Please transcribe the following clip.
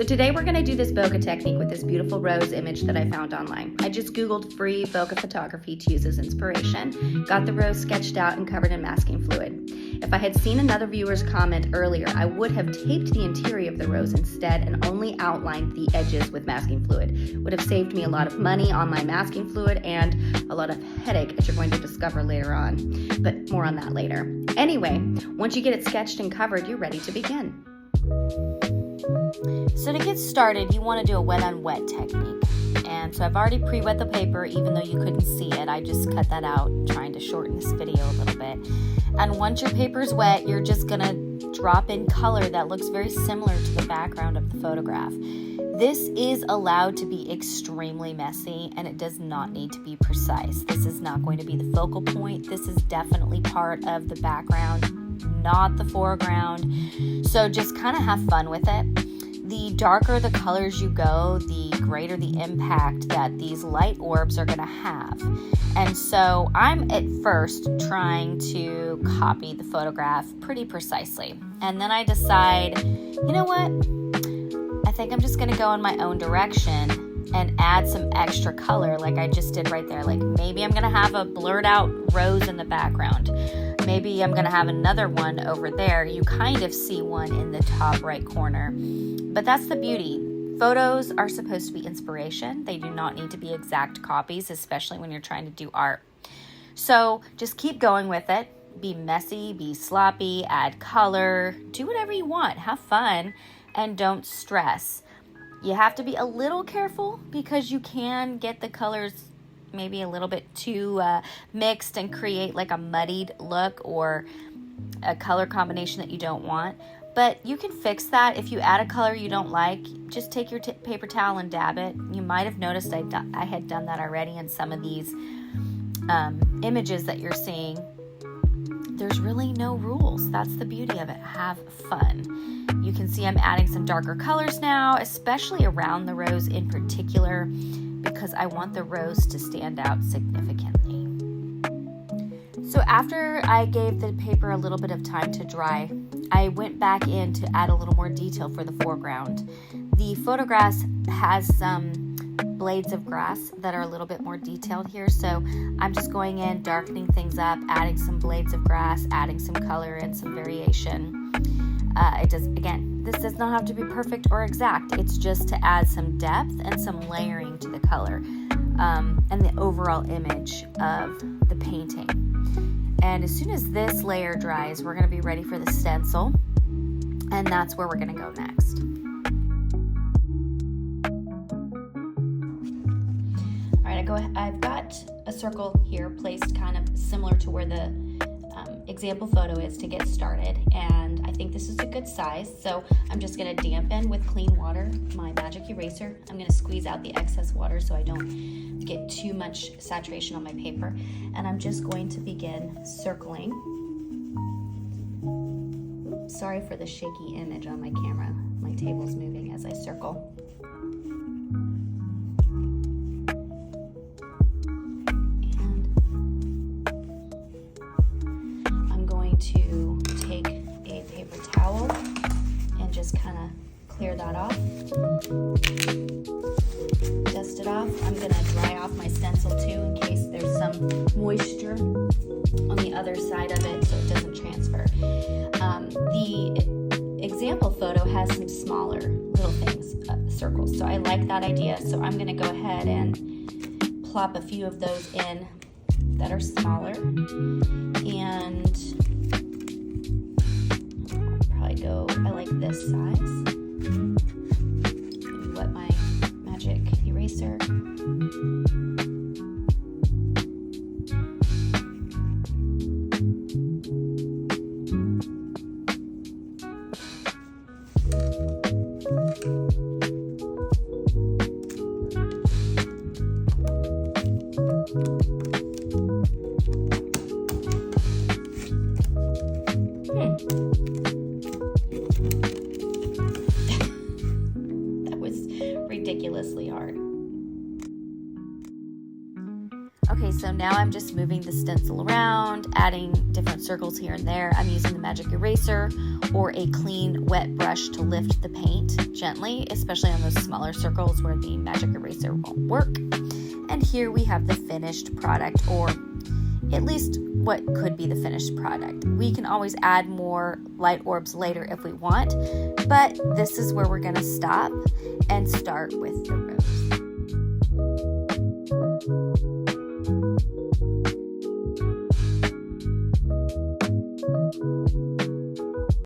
So today we're gonna do this bokeh technique with this beautiful rose image that I found online. I just Googled free bokeh photography to use as inspiration, got the rose sketched out and covered in masking fluid. If I had seen another viewer's comment earlier, I would have taped the interior of the rose instead and only outlined the edges with masking fluid. Would have saved me a lot of money on my masking fluid and a lot of headache, as you're going to discover later on. But more on that later. Anyway, once you get it sketched and covered, you're ready to begin. So to get started, you want to do a wet on wet technique. And so I've already pre-wet the paper, even though you couldn't see it. I just cut that out, trying to shorten this video a little bit. And once your paper's wet, you're just going to drop in color that looks very similar to the background of the photograph. This is allowed to be extremely messy, and it does not need to be precise. This is not going to be the focal point. This is definitely part of the background, not the foreground. So just kind of have fun with it. The darker the colors you go, the greater the impact that these light orbs are going to have. And so I'm at first trying to copy the photograph pretty precisely. And then I decide, you know what? I think I'm just going to go in my own direction and add some extra color like I just did right there. Like maybe I'm going to have a blurred out rose in the background. Maybe I'm going to have another one over there. You kind of see one in the top right corner. But that's the beauty. Photos are supposed to be inspiration. They do not need to be exact copies, especially when you're trying to do art. So just keep going with it. Be messy, be sloppy, add color, do whatever you want. Have fun and don't stress. You have to be a little careful because you can get the colors maybe a little bit too mixed and create like a muddied look or a color combination that you don't want. But you can fix that. If you add a color you don't like, just take your paper towel and dab it. You might have noticed I had done that already in some of these images that you're seeing. There's really no rules. That's the beauty of it. Have fun. You can see I'm adding some darker colors now, especially around the rose in particular, because I want the rose to stand out significantly. So after I gave the paper a little bit of time to dry, I went back in to add a little more detail for the foreground. The photograph has some blades of grass that are a little bit more detailed here, so I'm just going in, darkening things up, adding some blades of grass, adding some color and some variation. This does not have to be perfect or exact. It's just to add some depth and some layering to the color and the overall image of the painting. And as soon as this layer dries, we're going to be ready for the stencil, and that's where we're going to go next. All right, I've got a circle here placed kind of similar to where the example photo is to get started, and I think this is a good size, so I'm just going to dampen with clean water my magic eraser. I'm going to squeeze out the excess water so I don't get too much saturation on my paper, and I'm just going to begin circling. Oops, sorry for the shaky image on my camera. My table's moving as I circle. To take a paper towel and just kind of clear that off, dust it off. I'm going to dry off my stencil too in case there's some moisture on the other side of it so it doesn't transfer. The example photo has some smaller little things, circles, so I like that idea. So I'm going to go ahead and plop a few of those in that are smaller, and I like this size. Wet my magic eraser. Ridiculously hard. Okay, so now I'm just moving the stencil around, adding different circles here and there. I'm using the magic eraser or a clean wet brush to lift the paint gently, especially on those smaller circles where the magic eraser won't work. And here we have the finished product, or at least what could be the finished product. We can always add more light orbs later if we want, but this is where we're going to stop and start with the rose.